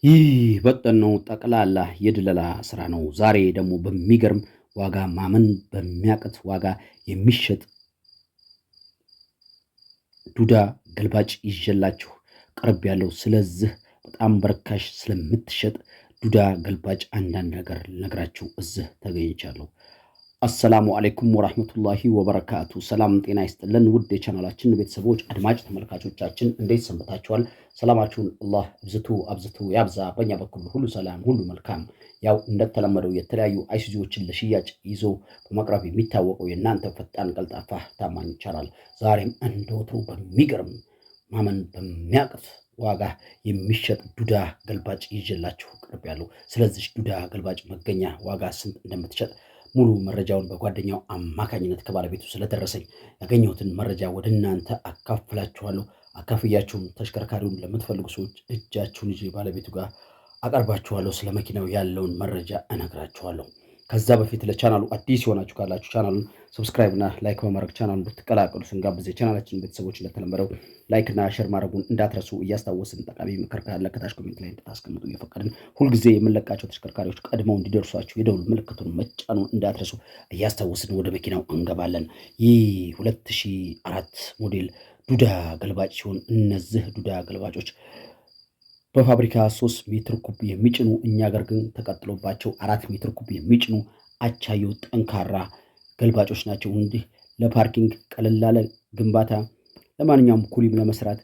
ይህ በጠናው ጠቅላላ የድለላ ስራ ነው። ዛሬ ደግሞ በሚገርም ዋጋ ማመን በሚያቅት ዋጋ የሚሸጥ ዱዳ ገልባጭ ይዤላችሁ ቀርብ ያለው። ስለዚህ በጣም በርካሽ ስለምትሸጥ ዱዳ ገልባጭ አንዳንድ ነገር ልነግራችሁ እዚህ ተገኝቻለሁ። አሰላሙ አለይኩም ወራህመቱላሂ ወበረካቱ። ሰላም ጤና ይስጥልን ውድ የቻናላችን ቤተሰቦች አድማጭ ተመልካቾቻችን እንዴት ሰንብታችኋል? ሰላማችሁን አላህ አብዝቶ ያብዛ። በእኛ በኩል ሁሉ ሰላም ሁሉ መልካም። ያው እንደተለመደው የተለያዩ አይሱዚዎችን ለሽያጭ ይዞ በማቅረብ የሚታወቀው የእናንተ ፈጣን ቀልጣፋ ታማኝ ቻናል ዛሬም እንደወትሮ በሚገርም ማመን በሚያቅት ዋጋ የሚሸጥ ዱዳ ገልባጭ ይዤላችሁ ቀርቤያለሁ። ስለዚህ ዱዳ ገልባጭ መገኛ ዋጋ ስንት እንደምትሸጥ ሙሉ መረጃውን በጓደኛው አማካኝነት ከባለቤቱ ስለደረሰኝ ያገኘሁትን መረጃ ወደ እናንተ አካፍላችኋለሁ። አካፍያችሁም ተሽከርካሪውን ለምትፈልጉ ሰዎች እጃችሁን ይዤ ባለቤቱ ጋር አቀርባችኋለሁ። ስለ መኪናው ያለውን መረጃ እነግራችኋለሁ። ከዛ በፊት ለቻናሉ አዲስ የሆናችሁ ካላችሁ ቻናሉን ሰብስክራይብ እና ላይክ በማድረግ ቻናሉን ብትቀላቀሉ ስንጋብዝ የቻናላችን ቤተሰቦች እንደተለመደው ላይክ እና ሼር ማድረጉን እንዳትረሱ እያስታወስን ጠቃሚ ምክር ካለ ከታች ኮሜንት ላይ እንድታስቀምጡ እየፈቀድን ሁልጊዜ የምንለቃቸው ተሽከርካሪዎች ቀድመው እንዲደርሷችሁ የደውል ምልክቱን መጫኑን እንዳትረሱ እያስታወስን ወደ መኪናው እንገባለን። ይህ 2004 ሞዴል ዱዳ ገልባጭ ሲሆን እነዚህ ዱዳ ገልባጮች በፋብሪካ 3 ሜትር ኩብ የሚጭኑ እኛ ጋር ግን ተቀጥሎባቸው 4 ሜትር ኩብ የሚጭኑ አቻየው ጠንካራ ገልባጮች ናቸው። እንዲህ ለፓርኪንግ ቀለል ላለ ግንባታ፣ ለማንኛውም ኩሊም ለመስራት፣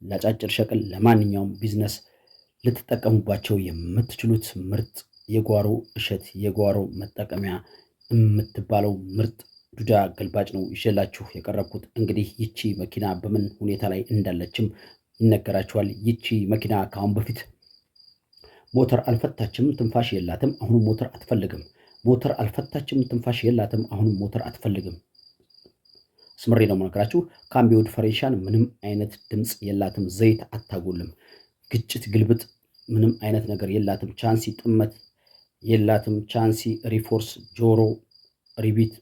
ለአጫጭር ሸቅል፣ ለማንኛውም ቢዝነስ ልትጠቀሙባቸው የምትችሉት ምርጥ የጓሮ እሸት የጓሮ መጠቀሚያ የምትባለው ምርጥ ዱዳ ገልባጭ ነው ይዤላችሁ የቀረብኩት። እንግዲህ ይቺ መኪና በምን ሁኔታ ላይ እንዳለችም ይነገራችኋል። ይቺ መኪና ከአሁን በፊት ሞተር አልፈታችም፣ ትንፋሽ የላትም፣ አሁንም ሞተር አትፈልግም። ሞተር አልፈታችም፣ ትንፋሽ የላትም፣ አሁንም ሞተር አትፈልግም። ስምሬ ነው የምነግራችሁ። ካምቢዮ ዲፈሬንሻል ምንም አይነት ድምፅ የላትም፣ ዘይት አታጎልም፣ ግጭት ግልብጥ ምንም አይነት ነገር የላትም፣ ቻንሲ ጥመት የላትም፣ ቻንሲ ሪፎርስ ጆሮ ሪቢት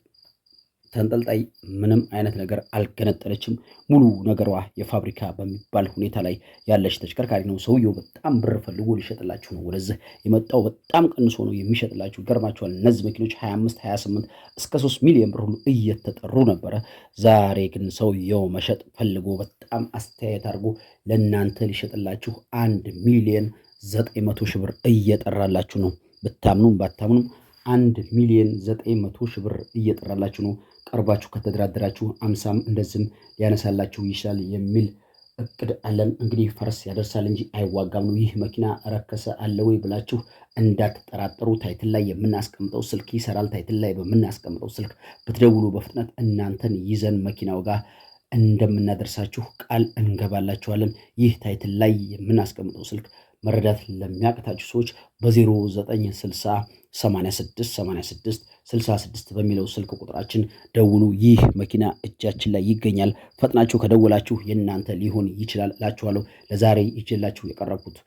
ተንጠልጣይ ምንም አይነት ነገር አልገነጠለችም። ሙሉ ነገሯ የፋብሪካ በሚባል ሁኔታ ላይ ያለች ተሽከርካሪ ነው። ሰውየው በጣም ብር ፈልጎ ሊሸጥላችሁ ነው ወደዚህ የመጣው። በጣም ቀንሶ ነው የሚሸጥላችሁ። ገርማችኋል። እነዚህ መኪኖች 25 28 እስከ 3 ሚሊዮን ብር ሁሉ እየተጠሩ ነበረ። ዛሬ ግን ሰውየው መሸጥ ፈልጎ በጣም አስተያየት አድርጎ ለእናንተ ሊሸጥላችሁ 1 ሚሊዮን 900 ሺህ ብር እየጠራላችሁ ነው። ብታምኑም ባታምኑም 1 ሚሊዮን 900 ሺህ ብር እየጠራላችሁ ነው። ቀርባችሁ ከተደራደራችሁ 50ም እንደዚህም ሊያነሳላችሁ ይችላል የሚል እቅድ አለን። እንግዲህ ፈረስ ያደርሳል እንጂ አይዋጋም ነው። ይህ መኪና ረከሰ አለ ወይ ብላችሁ እንዳትጠራጠሩ። ታይትል ላይ የምናስቀምጠው ስልክ ይሰራል። ታይትል ላይ በምናስቀምጠው ስልክ ብትደውሉ በፍጥነት እናንተን ይዘን መኪናው ጋር እንደምናደርሳችሁ ቃል እንገባላችኋለን። ይህ ታይትል ላይ የምናስቀምጠው ስልክ መረዳት ለሚያቅታችሁ ሰዎች በ0960 86 66 በሚለው ስልክ ቁጥራችን ደውሉ። ይህ መኪና እጃችን ላይ ይገኛል። ፈጥናችሁ ከደወላችሁ የእናንተ ሊሆን ይችላል እላችኋለሁ። ለዛሬ ይዤላችሁ የቀረብኩት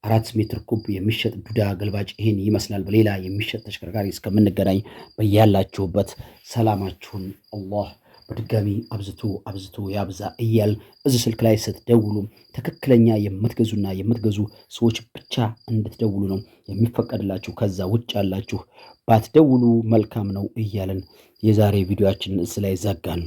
4 ሜትር ኩብ የሚሸጥ ዱዳ ገልባጭ ይህን ይመስላል። በሌላ የሚሸጥ ተሽከርካሪ እስከምንገናኝ በያላችሁበት ሰላማችሁን አላህ በድጋሚ አብዝቶ ያብዛ እያል እዚህ ስልክ ላይ ስትደውሉ ትክክለኛ የምትገዙ ሰዎች ብቻ እንድትደውሉ ነው የሚፈቀድላችሁ። ከዛ ውጭ ያላችሁ ባትደውሉ መልካም ነው እያለን የዛሬ ቪዲዮአችን እዚህ ላይ ዘጋን።